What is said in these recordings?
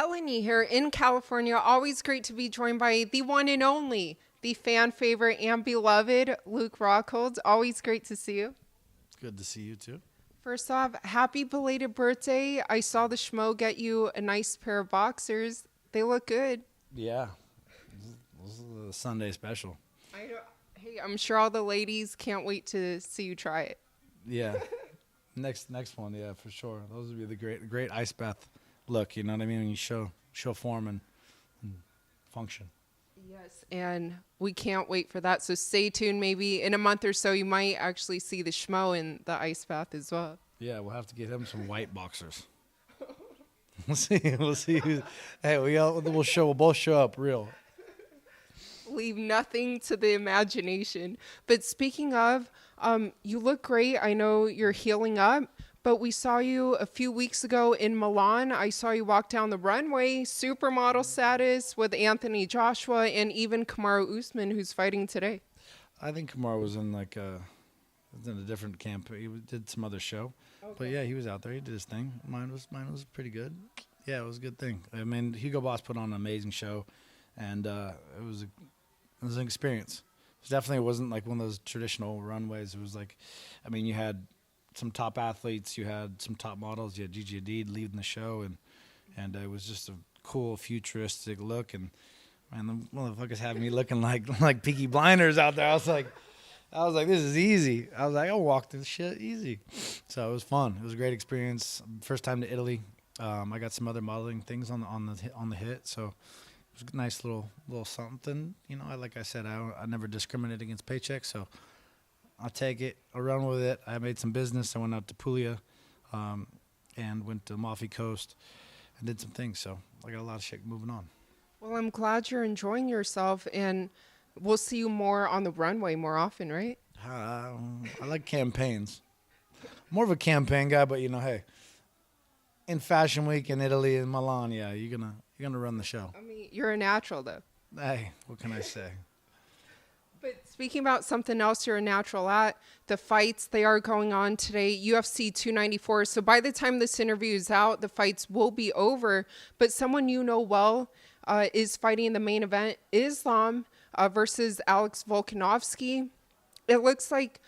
Helen Yee here in California. Always great to be joined by the one and only, the fan favorite and beloved Luke Rockhold. Always great to see you. It's good to see you too. First off, happy belated birthday. I saw the Schmo get you a nice pair of boxers. They look good. Yeah, this is a Sunday special. Hey, I'm sure all the ladies can't wait to see you try it. Yeah, next one, yeah, for sure. Those would be the great ice bath look. You know what I mean? When you show form and function. Yes, and we can't wait for that. So stay tuned. Maybe in a month or so, you might actually see the Schmo in the ice bath as well. Yeah, we'll have to get him some white boxers. We'll see. Hey, we'll both show up real. Leave nothing to the imagination. But speaking of, you look great. I know you're healing up, but we saw you a few weeks ago in Milan. I saw you walk down the runway, supermodel status with Anthony Joshua and even Kamaru Usman, who's fighting today. I think Kamaru was in a different camp. He did some other show, but yeah, he was out there. He did his thing. Mine was pretty good. Yeah, it was a good thing. I mean, Hugo Boss put on an amazing show, and it was an experience. It wasn't like one of those traditional runways. It was like, I mean, you had some top athletes, you had some top models, you had Gigi Hadid leading the show, and it was just a cool futuristic look. And man, the motherfuckers had me looking like Peaky Blinders out there. I was like, this is easy. I was like, I'll walk this shit easy. So it was fun. It was a great experience. First time to Italy. I got some other modeling things on the hit, so it was a nice little something. You know, like I said, I never discriminate against paychecks, so I'll take it. I'll run with it. I made some business. I went out to Puglia, and went to Amalfi Coast, and did some things. So I got a lot of shit moving on. Well, I'm glad you're enjoying yourself, and we'll see you more on the runway more often, right? I like campaigns. More of a campaign guy, but hey, in Fashion Week in Italy and Milan, yeah, you're gonna run the show. I mean, you're a natural, though. Hey, what can I say? But speaking about something else you're a natural at, the fights, they are going on today, UFC 294. So by the time this interview is out, the fights will be over. But someone you know well is fighting in the main event, Islam versus Alex Volkanovski. It looks like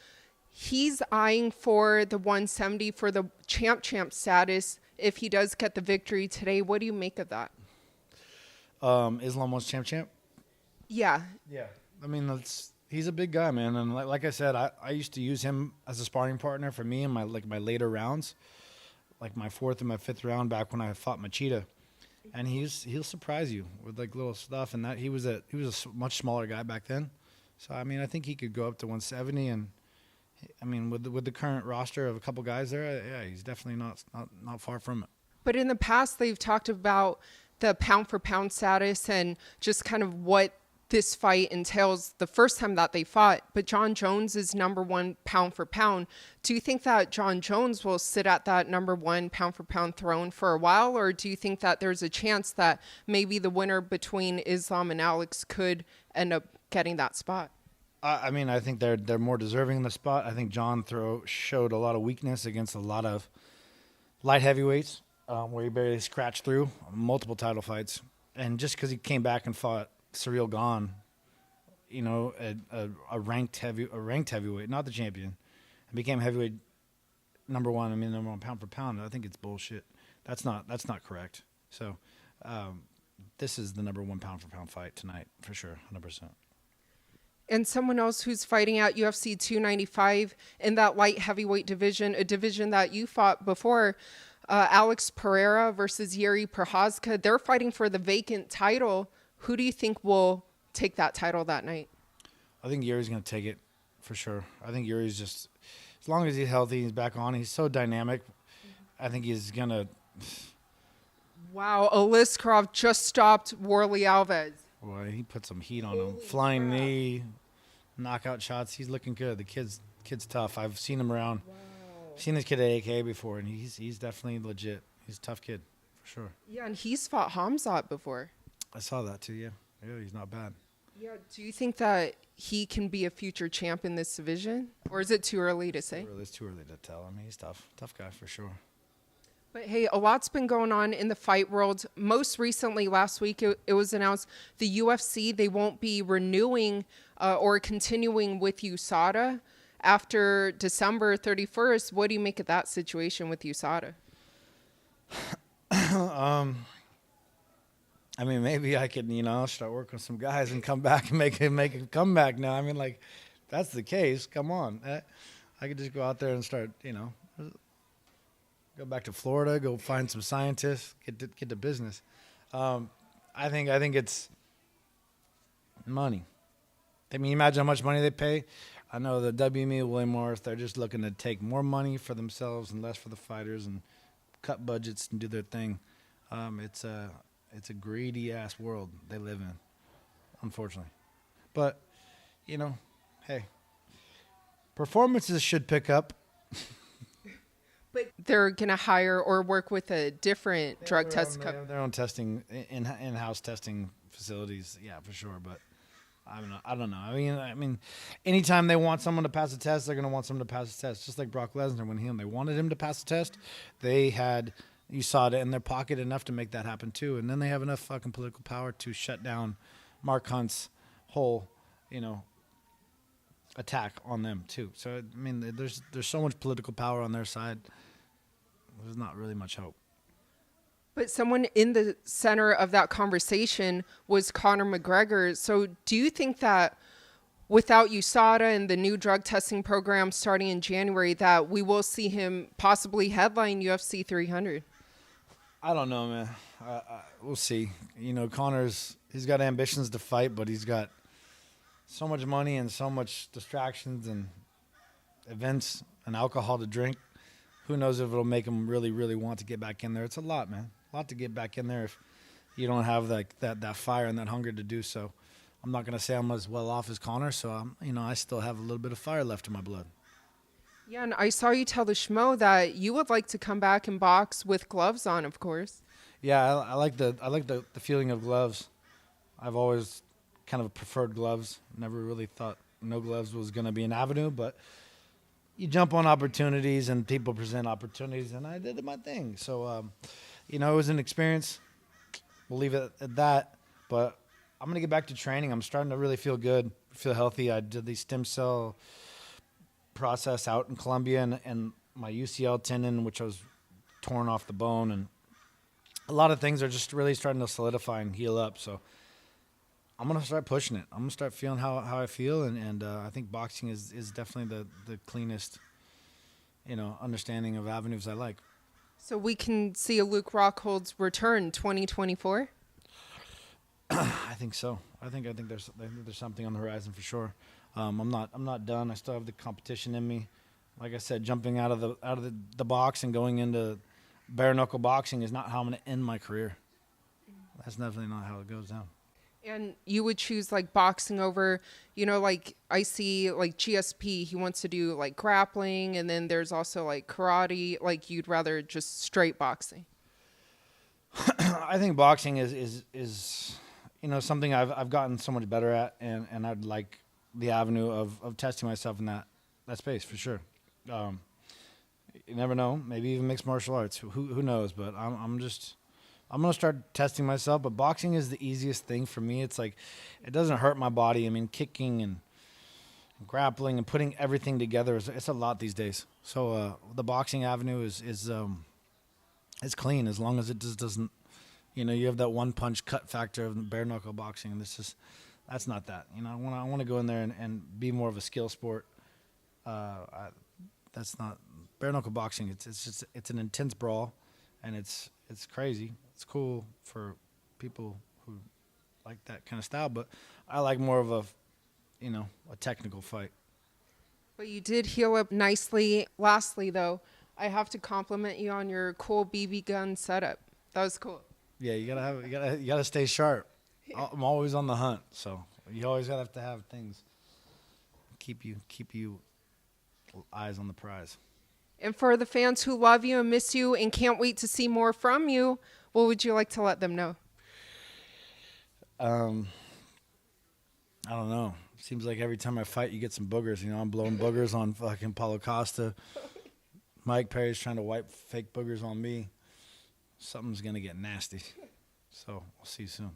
he's eyeing for the 170 for the champ status if he does get the victory today. What do you make of that? Islam was champ? Yeah. Yeah. I mean, he's a big guy, man. And like I said, I used to use him as a sparring partner for me in my later rounds, like my fourth and my fifth round back when I fought Machida. And he'll surprise you with little stuff. And that he was a much smaller guy back then. So, I mean, I think he could go up to 170. And, I mean, with the current roster of a couple guys there, yeah, he's definitely not far from it. But in the past, they've talked about the pound-for-pound status and just kind of what this fight entails the first time that they fought. But Jon Jones is number one pound-for-pound. Do you think that Jon Jones will sit at that number one pound-for-pound throne for a while? Or do you think that there's a chance that maybe the winner between Islam and Alex could end up getting that spot? I mean, I think they're more deserving in the spot. I think Jon showed a lot of weakness against a lot of light heavyweights, where he barely scratched through multiple title fights. And just because he came back and fought Cyril Gane, a ranked heavyweight, not the champion, and became heavyweight number one. I mean, number one pound for pound. I think it's bullshit. That's not correct. So, this is the number one pound for pound fight tonight for sure, 100%. And someone else who's fighting at UFC 295 in that light heavyweight division, a division that you fought before, Alex Pereira versus Jiri Prochazka. They're fighting for the vacant title. Who do you think will take that title that night? I think Yuri's going to take it for sure. I think Yuri's just, as long as he's healthy, he's back on. He's so dynamic. I think he's going to. Wow, Aliskerov just stopped Warlley Alves. Boy, he put some heat on him. Flying knee, knockout shots. He's looking good. The kid's tough. I've seen him around. Wow. I've seen this kid at AK before, and he's definitely legit. He's a tough kid, for sure. Yeah, and he's fought Hamzat before. I saw that too, yeah. Yeah, he's not bad. Yeah, do you think that he can be a future champ in this division? Or is it too early to say? It's too early to tell. I mean, he's tough. Tough guy, for sure. But hey, a lot's been going on in the fight world. Most recently, last week, it was announced the UFC, they won't be renewing or continuing with USADA after December 31st. What do you make of that situation with USADA? I mean, maybe I could, start working with some guys and come back and make a comeback now. I mean, like, if that's the case, come on. I could just go out there and start, go back to Florida, go find some scientists, get to business. I think it's money. I mean, imagine how much money they pay. I know the WME and William Morris, they're just looking to take more money for themselves and less for the fighters and cut budgets and do their thing. It's a greedy ass world they live in, unfortunately. But, hey, performances should pick up. But they're going to hire or work with a different drug test company. They have their own testing, in-house testing facilities, yeah, for sure. But I don't know. I mean, anytime they want someone to pass a test, they're going to want someone to pass a test. Just like Brock Lesnar, when they wanted him to pass a test, they had USADA in their pocket enough to make that happen too. And then they have enough fucking political power to shut down Mark Hunt's whole, attack on them too. So I mean, there's so much political power on their side. There's not really much hope. But someone in the center of that conversation was Conor McGregor. So do you think that without USADA and the new drug testing program starting in January, that we will see him possibly headline UFC 300? I don't know, man. We'll see. He's got ambitions to fight, but he's got so much money and so much distractions and events and alcohol to drink. Who knows if it'll make him really, really want to get back in there. It's a lot, man. A lot to get back in there if you don't have that fire and that hunger to do so. I'm not going to say I'm as well off as Conor, so I still have a little bit of fire left in my blood. Yeah, and I saw you tell the Schmo that you would like to come back and box with gloves on, of course. Yeah, I like the feeling of gloves. I've always kind of preferred gloves. Never really thought no gloves was going to be an avenue, but you jump on opportunities and people present opportunities, and I did my thing. So, it was an experience. We'll leave it at that. But I'm going to get back to training. I'm starting to really feel good, feel healthy. I did the stem cell process out in Colombia and my UCL tendon, which I was torn off the bone. And a lot of things are just really starting to solidify and heal up. So I'm going to start pushing it. I'm going to start feeling how I feel. And I think boxing is definitely the cleanest, understanding of avenues I like. So we can see a Luke Rockhold's return 2024? I think so. I think there's something on the horizon for sure. I'm not done. I still have the competition in me. Like I said, jumping out of the box and going into bare knuckle boxing is not how I'm going to end my career. That's definitely not how it goes down. And you would choose like boxing over, like I see like GSP, he wants to do like grappling, and then there's also like karate, like you'd rather just straight boxing. I think boxing is something I've gotten so much better at, and I'd like the avenue of testing myself in that space for sure. You never know, maybe even mixed martial arts, who knows, but I'm going to start testing myself, but boxing is the easiest thing for me. It's like, it doesn't hurt my body. I mean, kicking and grappling and putting everything together, it's a lot these days. So the boxing avenue is clean as long as it just doesn't, you have that one punch cut factor of the bare knuckle boxing. And that's not that. I want to go in there and be more of a skill sport. That's not bare knuckle boxing. It's an intense brawl, and it's crazy. It's cool for people who like that kind of style, but I like more of a technical fight. But you did heal up nicely. Lastly, though, I have to compliment you on your cool BB gun setup. That was cool. Yeah, you gotta stay sharp. I'm always on the hunt, so you always gotta have to have things keep you eyes on the prize. And for the fans who love you and miss you and can't wait to see more from you, what would you like to let them know? I don't know. Seems like every time I fight, you get some boogers. I'm blowing boogers on fucking Paulo Costa. Mike Perry's trying to wipe fake boogers on me. something's gonna get nasty. So we'll see you soon.